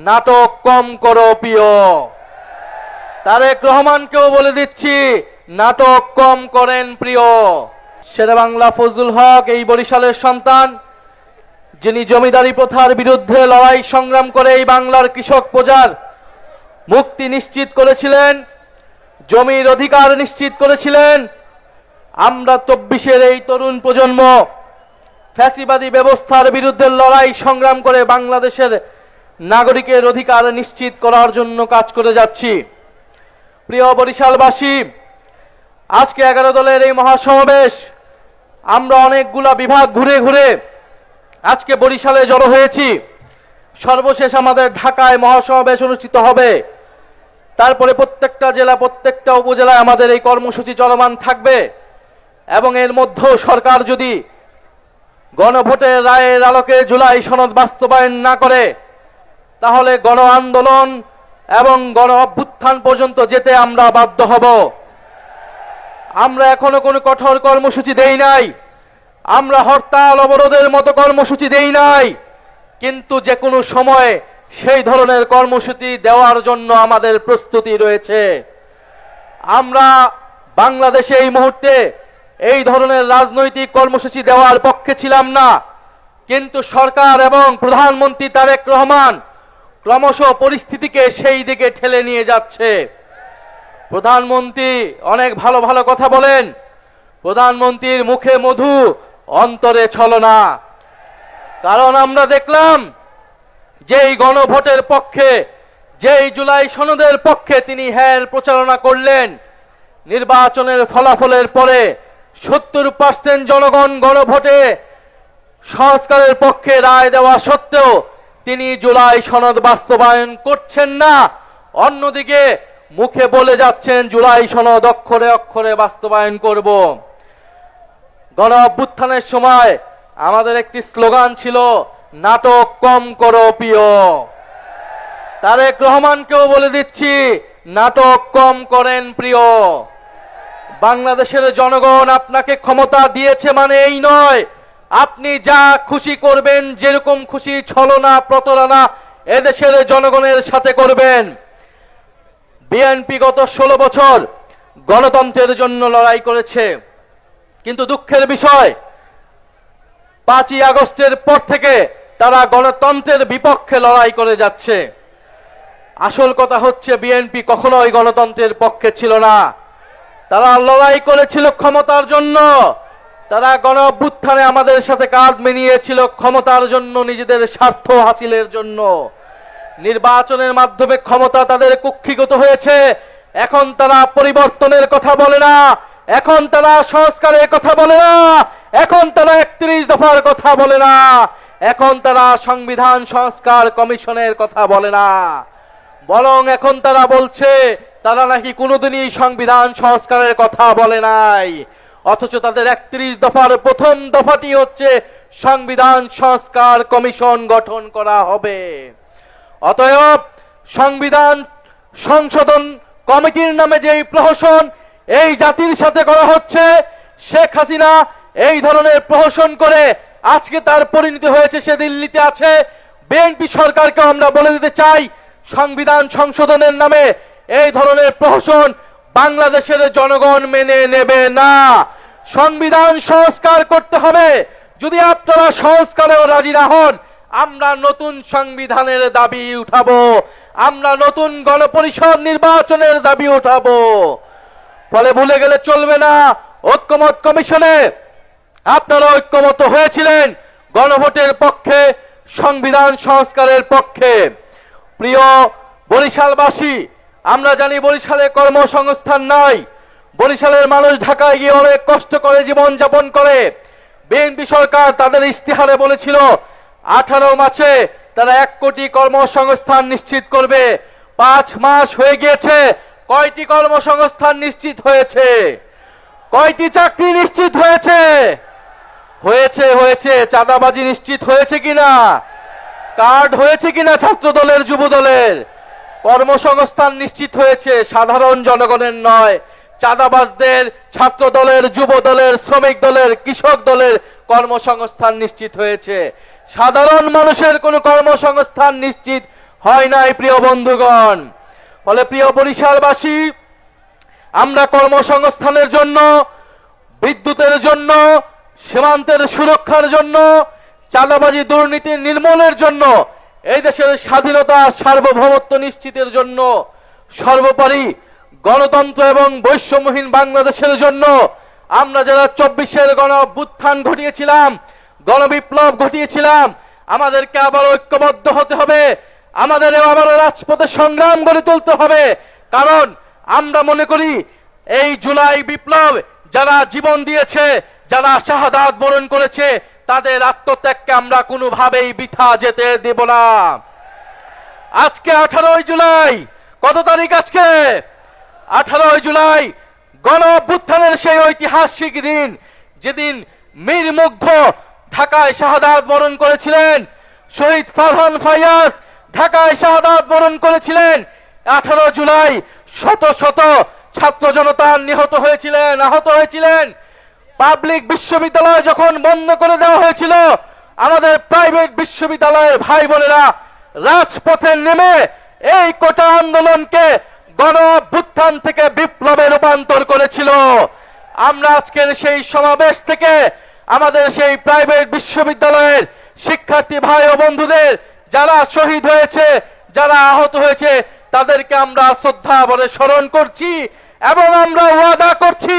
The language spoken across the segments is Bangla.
নাটক কম করো প্রিয়। তারেক রহমানকেও বলে দিচ্ছি, নাটক কম করেন প্রিয়। শেরেবাংলা ফজলুল হক এই বরিশালের সন্তান, যিনি জমিদারি প্রথার বিরুদ্ধে লড়াই সংগ্রাম করে এই বাংলার কৃষক প্রজার মুক্তি নিশ্চিত করেছিলেন, জমির অধিকার নিশ্চিত করেছিলেন। আমরা 24-এর এই তরুণ প্রজন্ম ফ্যাসিবাদী ব্যবস্থার বিরুদ্ধে লড়াই সংগ্রাম করে বাংলাদেশের নাগরিকের অধিকার নিশ্চিত করার জন্য কাজ করে যাচ্ছি। প্রিয় বরিশালবাসী, আজকে 11 দলের এই মহাসমাবেশ, আমরা অনেকগুলা বিভাগ ঘুরে ঘুরে আজকে বরিশালে জড়ো হয়েছি। সর্বশেষ আমাদের ঢাকায় মহাসমাবেশ অনুষ্ঠিত হবে। তারপরে প্রত্যেকটা জেলা, প্রত্যেকটা উপজেলায় আমাদের এই কর্মসূচি চলমান থাকবে। এবং এর মধ্যেও সরকার যদি গণভোটের রায়ের আলোকে জুলাই সনদ বাস্তবায়ন না করে, তাহলে গণ আন্দোলন এবং গণ অভ্যুত্থান পর্যন্ত যেতে আমরা বাধ্য হব। আমরা এখনো কোনো কঠোর কর্মসূচি দেই নাই, আমরা হরতাল অবরোধের মতো কর্মসূচি দেই নাই, কিন্তু যে কোনো সময় সেই ধরনের কর্মসূচি দেওয়ার জন্য আমাদের প্রস্তুতি রয়েছে। আমরা বাংলাদেশে এই মুহূর্তে এই ধরনের রাজনৈতিক কর্মসূচি দেওয়ার পক্ষে ছিলাম না, কিন্তু সরকার এবং প্রধানমন্ত্রী তারেক রহমান ক্রমশ পরিস্থিতিকে সেই দিকে ঠেলে নিয়ে যাচ্ছে। প্রধানমন্ত্রী অনেক ভালো ভালো কথা বলেন, প্রধানমন্ত্রীর মুখে মধু অন্তরে ছলনা। কারণ আমরা দেখলাম যেই গণভোটের পক্ষে, যেই জুলাই সনদের পক্ষে তিনি হ্যার প্রচারণা করলেন, নির্বাচনের ফলাফলের পরে 70% জনগণ গণভোটে সংস্কারের পক্ষে রায় দেওয়া সত্ত্বেও তিনি জুলাই সনদ বাস্তবায়ন করছেন না। অন্যদিকে মুখে বলে যাচ্ছেন জুলাই সনদ অক্ষরে অক্ষরে বাস্তবায়ন করব। গণ অভ্যুত্থানের সময় আমাদের একটি স্লোগান ছিল, নাটক কম করো প্রিয়। তারেক রহমানকেও বলে দিচ্ছি, নাটক কম করেন প্রিয়। বাংলাদেশের জনগণ আপনাকে ক্ষমতা দিয়েছে মানে এই নয় আপনি যা খুশি করবেন, যেরকম খুশি ছলনা প্রতারণা এদেশের জনগণের সাথে করবেন। বিএনপি গত 16 বছর গণতন্ত্রের জন্য লড়াই করেছে, কিন্তু দুঃখের বিষয় 5ই আগস্টের পর থেকে তারা গণতন্ত্রের বিপক্ষে লড়াই করে যাচ্ছে। আসল কথা হচ্ছে বিএনপি কখনোই গণতন্ত্রের পক্ষে ছিল না, তারা লড়াই করেছিল ক্ষমতার জন্য। তারা গণ অভ্যুত্থানে আমাদের সাথে কাঁধ মিলিয়েছিল ক্ষমতার জন্য, নিজেদের স্বার্থ হাসিলের জন্য। নির্বাচনের মাধ্যমে ক্ষমতা তাদের কুক্ষিগত হয়েছে। এখন তারা পরিবর্তনের কথা বলে না, এখন তারা সংস্কারের কথা বলে না, এখন তারা 31 দফার কথা বলে না, এখন তারা সংবিধান সংস্কার কমিশনের কথা বলে না, বরং এখন তারা বলছে তারা নাকি কোনোদিনই সংবিধান সংস্কারের কথা বলে নাই। অথচ তাদের 31 দফার প্রথম দফাটি হচ্ছে সংবিধান সংস্কার কমিশন গঠন করা হবে। অতএব সংবিধান সংশোধন কমিটির নামে যেই প্রহসন এই জাতির সাথে করা হচ্ছে, শেখ হাসিনা এই ধরনের প্রহসন করে আজকে তার পরিণতি হয়েছে সে দিল্লিতে আছে। বিএনপি সরকারকে আমরা বলে দিতে চাই, সংবিধান সংশোধনের নামে এই ধরনের প্রহসন বাংলাদেশের জনগণ মেনে নেবে না। সংবিধান সংস্কার করতে হবে। যদি আপনারা সংস্কারেও রাজি না হন, আমরা নতুন সংবিধানের দাবি উঠাবো, আমরা নতুন গণপরিষদ নির্বাচনের দাবি উঠাবো। ফলে ভুলে গেলে চলবে না, ঐক্যমত কমিশনে আপনারা ঐক্যমত হয়েছিলেন গণভোটের পক্ষে, সংবিধান সংস্কারের পক্ষে। প্রিয় বরিশালবাসী, আমরা জানি বরিশালে কর্মসংস্থান নাই। বরিশালের মানুষ ঢাকায় গিয়ে অনেক কষ্ট করে জীবন যাপন করে। বিএনপি সরকার তাদের ইস্তিহারে বলেছিল 18 মাসে তারা 1 কোটি কর্মসংস্থান নিশ্চিত করবে। 5 মাস হয়ে গিয়েছে, কয়টি কর্মসংস্থান নিশ্চিত হয়েছে? কয়টি চাকরি নিশ্চিত হয়েছে? হয়েছে চাঁদাবাজি নিশ্চিত হয়েছে কিনা? কার্ড হয়েছে কিনা ছাত্র দলের, যুব দলের? কর্মসংস্থান নিশ্চিত হয়েছে, সাধারণ জনগণের নয়, চাঁদাবাজদের, ছাত্র দলের, যুব দলের, শ্রমিক দলের, কৃষক দলের কর্মসংস্থান নিশ্চিত হয়েছে। সাধারণ মানুষের কোনো কর্মসংস্থান নিশ্চিত হয় নাই প্রিয় বন্ধুগণ। ফলে প্রিয় বরিশালবাসী, আমরা কর্মসংস্থানের জন্য, বিদ্যুতের জন্য, সীমান্তের সুরক্ষার জন্য, চাঁদাবাজি দুর্নীতি নির্মূলের জন্য, এই দেশের স্বাধীনতা সার্বভৌমত্ব নিশ্চিতের জন্য, সর্বোপরি গণতন্ত্র এবং বৈষম্যহীন বাংলাদেশের জন্য আমরা যারা 24-এর গণ অভ্যুত্থান ঘটিয়েছিলাম, গণবিপ্লব ঘটিয়েছিলাম, আমাদেরকে আবার ঐক্যবদ্ধ হতে হবে। আমাদের আবারও রাজপথে সংগ্রাম গড়ে তুলতে হবে। কারণ আমরা মনে করি এই জুলাই বিপ্লব যারা জীবন দিয়েছে, যারা শাহাদাত বরণ করেছে, তাদের আত্মত্যাগকে আমরা কোনোভাবেই বৃথা যেতে দেব না। আজকে 18 জুলাই, কত তারিখ আজকে? 18 জুলাই গণ অভ্যুত্থানের সেই ঐতিহাসিক দিন, যেদিন মীর মুগ্ধ ঢাকায় শাহাদাত বরণ করেছিলেন, শহীদ ফারহান ফায়াজ ঢাকায় শাহাদাত বরণ করেছিলেন। 18 জুলাই শত শত ছাত্র জনতা নিহত হয়েছিলেন, আহত হয়েছিলেন। পাবলিক বিশ্ববিদ্যালয় যখন বন্ধ করে দেওয়া হয়েছিল, আমাদের প্রাইভেট বিশ্ববিদ্যালয়ের ভাই বোনেরা রাজপথে নেমে এই কোটা আন্দোলনকে গণ অভ্যুত্থান থেকে বিপ্লবে রূপান্তর করেছিল। আমরা আজকের সেই সমাবেশ থেকে আমাদের সেই প্রাইভেট বিশ্ববিদ্যালয়ের শিক্ষার্থী ভাই ও বন্ধুদের যারা শহীদ হয়েছে, যারা আহত হয়েছে, তাদেরকে আমরা শ্রদ্ধা ভরে স্মরণ করছি এবং আমরা ওয়াদা করছি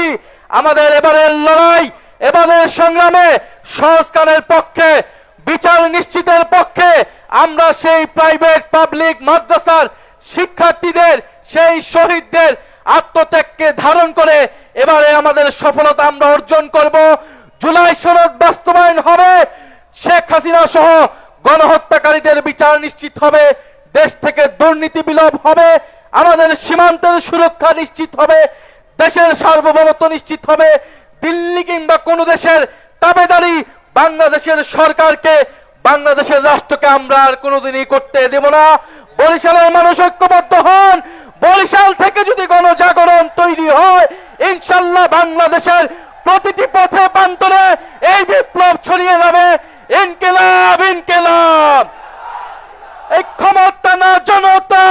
আমাদের এবারের লড়াই, এবারের সংগ্রামে সংস্কারের পক্ষে, বিচার নিশ্চিতের পক্ষে আমরা সেই প্রাইভেট পাবলিক মাদ্রাসার শিক্ষার্থীদের, সেই শহীদদের আত্মত্যাগকে ধারণ করে এবারে আমাদের সফলতা আমরা অর্জন করব। জুলাই সনদ বাস্তবায়ন হবে, শেখ হাসিনা সহ গণহত্যাকারীদের বিচার নিশ্চিত হবে, দেশ থেকে দুর্নীতি বিলোপ হবে, আমাদের সীমান্তের সুরক্ষা নিশ্চিত হবে, দেশের সার্বভৌমত্ব নিশ্চিত হবে। দিল্লি কিংবা কোন দেশের তাবেদারি বাংলাদেশের সরকারকে, বাংলাদেশের রাষ্ট্রকে আমরা আর কোনোদিনই করতে দেব না। বরিশালের মানুষ ঐক্যবদ্ধ হন। বরিশাল থেকে যদি গণজাগরণ তৈরি হয়, ইনশাল্লাহ বাংলাদেশের প্রতিটি পথে প্রান্তরে এই বিপ্লব ছড়িয়ে যাবে। ইনকিলাব, ইনকিলাব, এই ক্ষমতা না জনতা,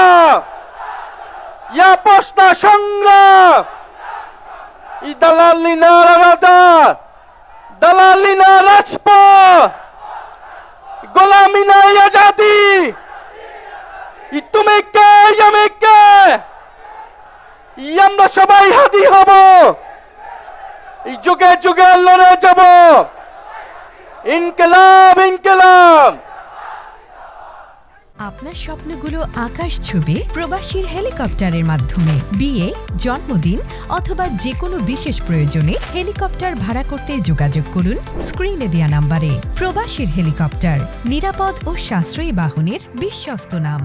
ইয়া প্রশ্ন সংগ্রাম, ই দালালি না রাজা, দালালি না রাজপথ, গোলামি না আজাদি, ই তুমি কে, আমি কে, আমরা সবাই হাদি হব, এই যুগে যুগে লড়ে যাব। ইনকিলাব, ইনকিলাব। আপনার স্বপ্নগুলো আকাশ ছুবে প্রবাসীর হেলিকপ্টারের মাধ্যমে। বিয়ে, জন্মদিন অথবা যে কোনো বিশেষ প্রয়োজনে হেলিকপ্টার ভাড়া করতে যোগাযোগ করুন স্ক্রিনে দেয়া নাম্বারে। প্রবাসীর হেলিকপ্টার, নিরাপদ ও সাশ্রয়ী বাহনের বিশ্বস্ত নাম।